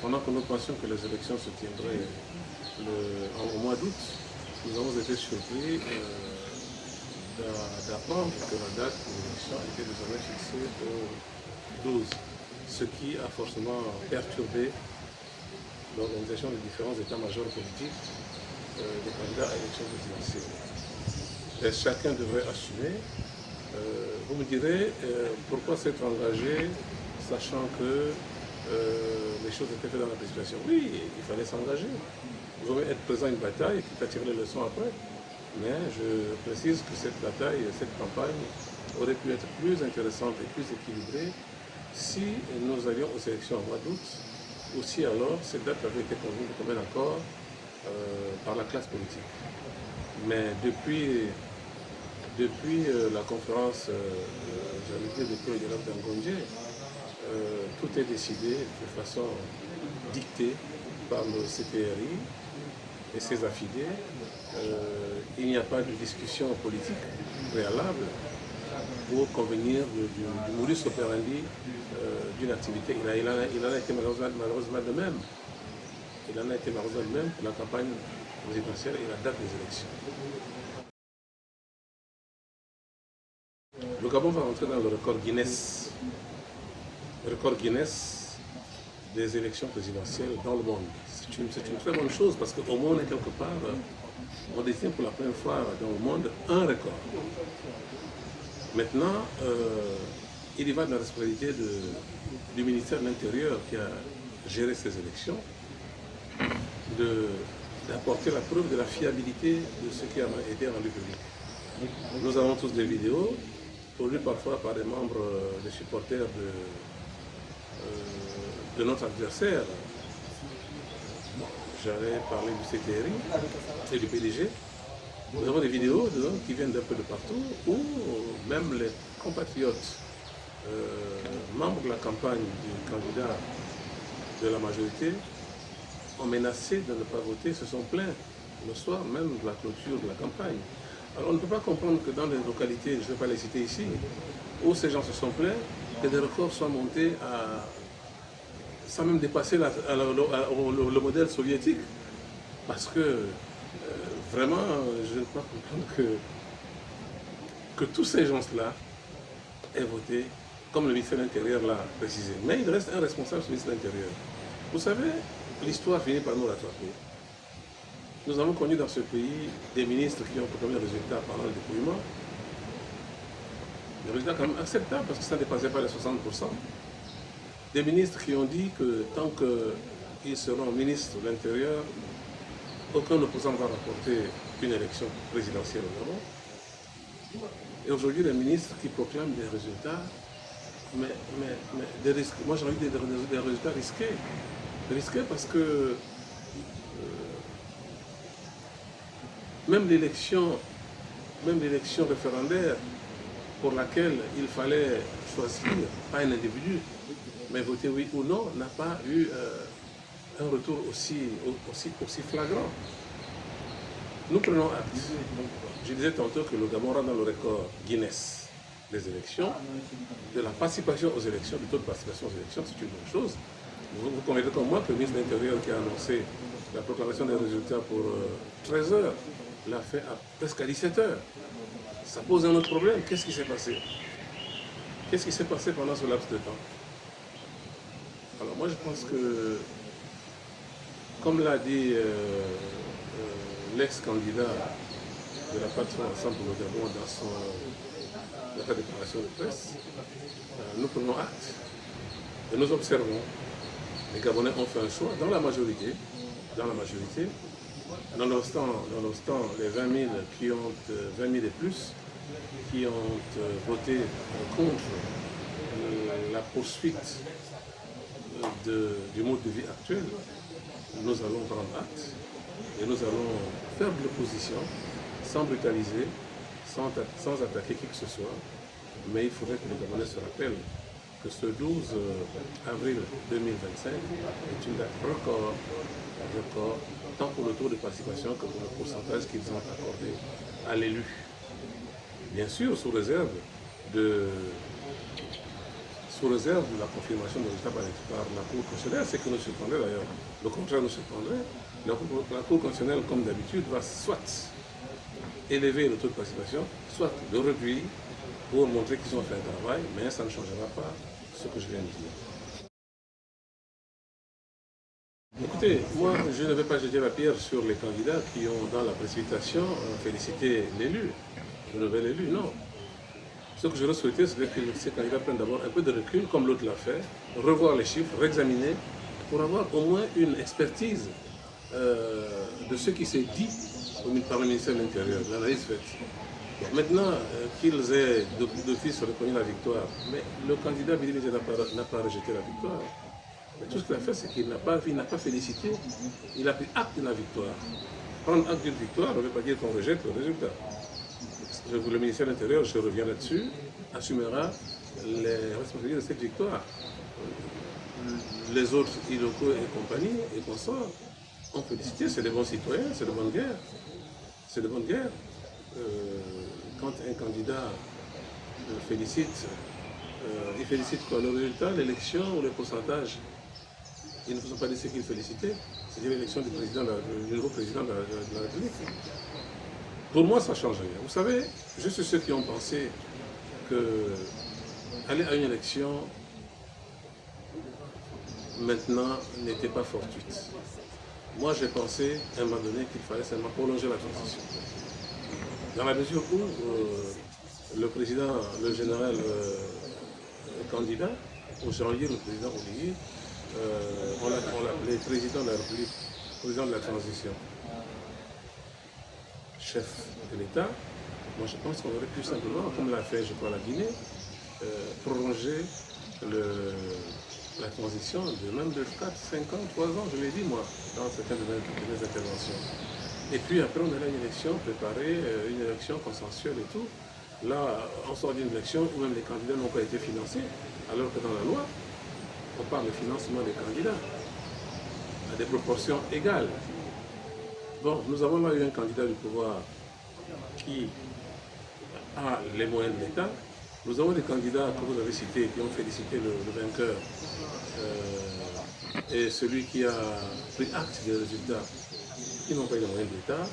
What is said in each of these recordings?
Pendant que nous pensions que les élections se tiendraient au mois d'août, nous avons été surpris d'apprendre que la date de l'élection était désormais fixée au 12, ce qui a forcément perturbé l'organisation des différents états-majors politiques des candidats à l'élection présidentielle. Et chacun devrait assumer. Vous me direz pourquoi s'être engagé, sachant que les choses étaient faites dans la précipitation. Oui, il fallait s'engager. Vous devez être présent à une bataille et puis tirer les leçons après. Mais je précise que cette bataille, cette campagne aurait pu être plus intéressante et plus équilibrée si nous allions aux élections au mois d'août, ou si alors cette date avait été convenue de commun accord par la classe politique. Mais depuis la conférence, j'allais dire, depuis le dialogue d'Angondje, tout est décidé de façon dictée par le CPRI et ses affidés. Il n'y a pas de discussion politique préalable pour convenir du modus operandi d'une activité. Il en a été malheureusement de même. Il en a été malheureusement de même pour la campagne présidentielle et la date des élections. Le Gabon va rentrer dans le record Guinness. Le record Guinness des élections présidentielles dans le monde. C'est une très bonne chose parce qu'au moins on est quelque part, on détient pour la première fois dans le monde un record. Maintenant, il y va de la responsabilité du ministère de l'Intérieur qui a géré ces élections, d'apporter la preuve de la fiabilité de ce qui a été rendu public. Nous avons tous des vidéos, produites parfois par des membres, des supporters de notre adversaire. J'allais parler du CTRI et du PDG. Nous avons des vidéos qui viennent d'un peu de partout, où même les compatriotes, membres de la campagne du candidat de la majorité, ont menacé de ne pas voter, se sont plaints le soir même de la clôture de la campagne. Alors on ne peut pas comprendre que dans les localités, je ne vais pas les citer ici, où ces gens se sont plaints, que des records soient montés sans même dépasser le modèle soviétique. Parce que vraiment, je ne peux pas comprendre que tous ces gens-là aient voté, comme le ministère de l'Intérieur l'a précisé. Mais il reste un responsable du ministère de l'Intérieur. Vous savez, l'histoire finit par nous rattraper. Nous avons connu dans ce pays des ministres qui ont proclamé le résultat pendant le dépouillement. Des résultats quand même acceptables parce que ça ne dépassait pas les 60%. Des ministres qui ont dit que tant qu'ils seront ministres de l'Intérieur, aucun opposant ne va rapporter une élection présidentielle au Gabon. Et aujourd'hui, les ministres qui proclament des résultats, mais des risques. Moi, j'ai envie de dire des résultats risqués. Risqués parce que même l'élection référendaire pour laquelle il fallait choisir, pas un individu, mais voter oui ou non, n'a pas eu un retour aussi flagrant. Nous prenons acte. Je disais tantôt que le Gabon rentre dans le record Guinness des élections, de la participation aux élections, du taux de participation aux élections, c'est une bonne chose. Vous conviendrez comme moi que le ministre de l'Intérieur qui a annoncé la proclamation des résultats pour 13 h l'a fait presque à 17 h. Ça pose un autre problème. Qu'est-ce qui s'est passé? Qu'est-ce qui s'est passé pendant ce laps de temps? Alors moi je pense que, comme l'a dit l'ex-candidat de la plateforme Ensemble pour le Gabon dans sa déclaration de presse, nous prenons acte et nous observons. Les Gabonais ont fait un choix dans la majorité, nonobstant les 20 000 et plus qui ont voté contre la poursuite du mode de vie actuel. Nous allons prendre acte et nous allons faire de l'opposition sans brutaliser, sans attaquer qui que ce soit. Mais il faudrait que les Gabonais se rappellent que ce 12 avril 2025 est une date record, tant pour le taux de participation que pour le pourcentage qu'ils ont accordé à l'élu. bien sûr sous réserve de la confirmation de résultat par la Cour constitutionnelle, c'est que nous surprendrait d'ailleurs. Le contraire nous surprendrait. La Cour constitutionnelle, comme d'habitude, va soit élever le taux de participation, soit le réduire pour montrer qu'ils ont fait un travail, mais ça ne changera pas ce que je viens de dire. Écoutez, moi, je ne vais pas jeter la pierre sur les candidats qui ont, dans la précipitation, félicité l'élu, le nouvel élu, non. Ce que j'aurais souhaité, c'est que ces candidats prennent d'abord un peu de recul, comme l'autre l'a fait, revoir les chiffres, réexaminer, pour avoir au moins une expertise de ce qui s'est dit par le ministère de l'Intérieur, de l'analyse faite. Maintenant qu'ils aient d'office reconnu la victoire, mais le candidat Billy n'a pas rejeté la victoire. Mais tout ce qu'il a fait, c'est qu'il n'a pas félicité, il a pris acte de la victoire. Prendre acte d'une victoire ne veut pas dire qu'on rejette le résultat. Le ministère de l'Intérieur, je reviens là-dessus, assumera les responsabilités de cette victoire. Les autres ilocaux et compagnie et consorts ont félicité, c'est des bons citoyens, c'est de bonne guerre. C'est de bonne guerre. Quand un candidat félicite, il félicite quoi? Le résultat, l'élection ou le pourcentage? Il ne faut pas dire ce qu'il félicitait, c'est l'élection du nouveau président de la République. Pour moi, ça ne change rien. Vous savez, juste ceux qui ont pensé qu'aller à une élection maintenant n'était pas fortuite. Moi, j'ai pensé à un moment donné qu'il fallait seulement prolonger la transition. Dans la mesure où le président, le général candidat, au janvier, le président Oligui, on l'appelait président de la République, président de la transition, chef de l'État. Moi, je pense qu'on aurait pu simplement, comme l'a fait, je crois, la Guinée, prolonger la transition de même de 4, 5 ans, 3 ans, je l'ai dit moi, dans certaines de mes interventions. Et puis après, on allait à une élection, préparer une élection consensuelle et tout. Là, on sort d'une élection où même les candidats n'ont pas été financés, alors que dans la loi, on parle de financement des candidats à des proportions égales. Bon, nous avons là eu un candidat du pouvoir qui a les moyens de l'État. Nous avons des candidats que vous avez cités qui ont félicité le vainqueur et celui qui a pris acte des résultats qui n'ont pas eu les moyens de l'État.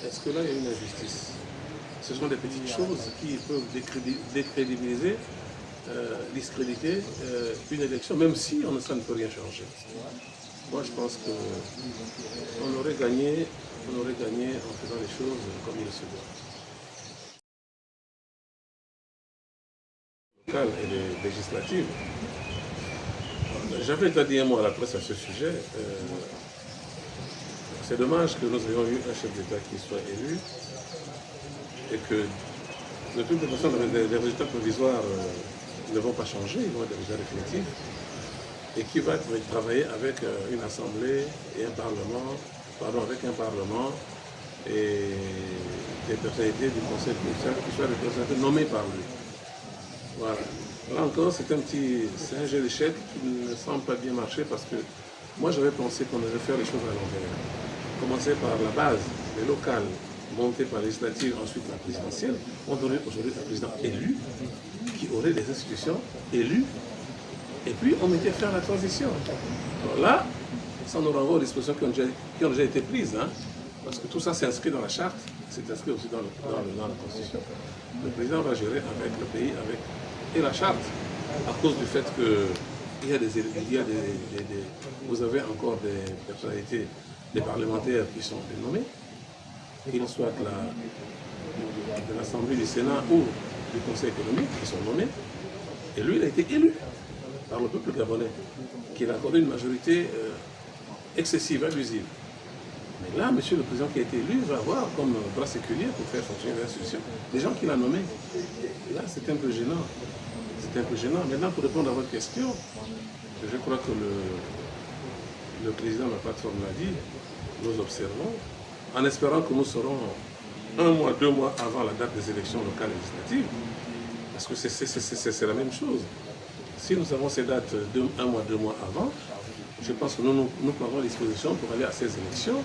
Est-ce que là, il y a une injustice? Ce sont des petites choses qui peuvent décrédibiliser, discréditer une élection, même si ça ne peut rien changer. Moi, je pense qu'on aurait gagné en faisant les choses comme il se doit. Locales et les législatives. J'avais déjà dit un mot à la presse à ce sujet. C'est dommage que nous ayons eu un chef d'État qui soit élu et que de toute façon les résultats provisoires ne vont pas changer, ils vont être déjà définitifs, et qui va travailler avec une assemblée et un parlement, avec un parlement et des personnalités du Conseil constitutionnel qui soient des personnalités nommées par lui. Voilà. Là encore, c'est un jeu d'échecs qui ne semble pas bien marcher parce que moi j'avais pensé qu'on devait faire les choses à l'envers. Commencer par la base, les locales, montées par les législatives, ensuite la présidentielle. On donnerait aujourd'hui un président élu qui aurait des institutions élues et puis on mettait faire la transition. Alors là, ça nous renvoie aux dispositions qui ont déjà été prises, hein, parce que tout ça s'inscrit dans la charte, c'est inscrit aussi dans la Constitution. Le président va gérer avec le pays, et la charte, à cause du fait que vous avez encore des personnalités, des parlementaires qui sont nommés, qu'ils soient de l'Assemblée du Sénat ou du Conseil économique, qui sont nommés, et lui, il a été élu par le peuple gabonais, qui a accordé une majorité excessive, abusive. Mais là, monsieur le président qui a été élu va avoir comme bras séculier pour faire fonctionner l'institution des gens qu'il a nommés. Là, c'est un peu gênant. C'est un peu gênant. Maintenant, pour répondre à votre question, je crois que le président de la plateforme l'a dit, nous observons, en espérant que nous serons 1 mois, 2 mois avant la date des élections locales et législatives, parce que c'est la même chose. Si nous avons ces dates 1 mois, 2 mois avant, je pense que nous prendrons disposition pour aller à ces élections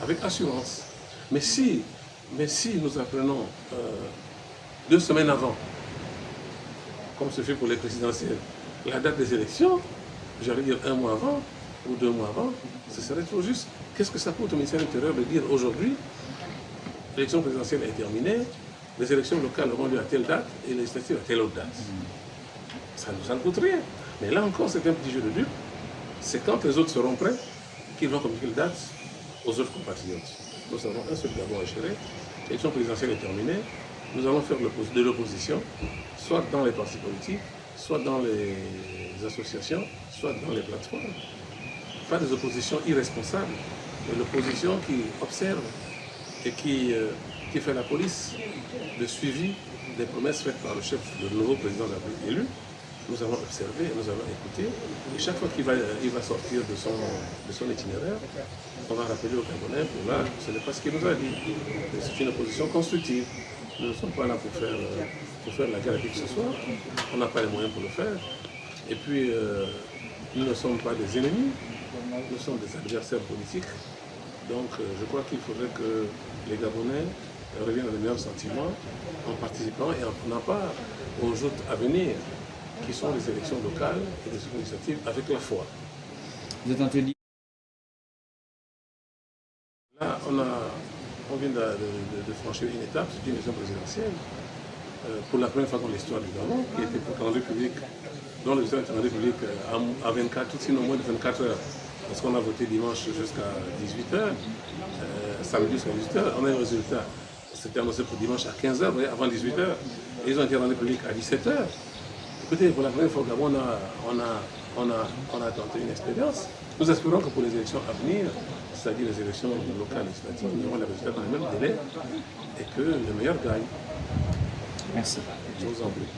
avec assurance. Mais si Mais si nous apprenons 2 semaines avant, comme ce fait pour les présidentielles, la date des élections, j'allais dire 1 mois avant ou 2 mois avant, ce serait trop juste. Qu'est-ce que ça coûte au ministère de l'Intérieur de dire aujourd'hui, l'élection présidentielle est terminée, les élections locales auront lieu à telle date et les législatives à telle autre date. Ça ne coûte rien. Mais là encore, c'est un petit jeu de dupes. C'est quand les autres seront prêts qu'ils vont communiquer les dates aux autres compatriotes. Nous avons un seul Gabon à gérer. L'élection présidentielle est terminée. Nous allons faire de l'opposition, soit dans les partis politiques, soit dans les associations, soit dans les plateformes. Pas des oppositions irresponsables, mais l'opposition qui observe et qui fait la police de suivi des promesses faites par le nouveau président de la République élu. Nous allons observer, nous allons écouter, et chaque fois qu'il va sortir de son itinéraire, on va rappeler au Gabonais que là, ce n'est pas ce qu'il nous a dit. C'est une opposition constructive. Nous ne sommes pas là pour faire la guerre à qui que ce soit. On n'a pas les moyens pour le faire. Et puis, nous ne sommes pas des ennemis, nous sommes des adversaires politiques. Donc, je crois qu'il faudrait que les Gabonais reviennent à de meilleurs sentiments en participant et en prenant part aux joutes à venir, qui sont les élections locales et les législatives, avec la foi. Vous êtes en train de dire... Là, on vient de franchir une étape, c'est une élection présidentielle, pour la première fois dans l'histoire du Gabon, qui était pour calendrier public, dont le calendrier public à 24, tout sinon moins de 24 heures, parce qu'on a voté dimanche jusqu'à 18h, samedi jusqu'à 18h, on a eu un résultat, c'était annoncé pour dimanche à 15h, avant 18h, et ils ont été rendus public à 17h. Écoutez, pour la première fois au Gabon, on a tenté une expérience. Nous espérons que pour les élections à venir, c'est-à-dire les élections locales et législatives, nous aurons les résultats dans le même délai et que le meilleur gagne. Merci. Je vous en prie.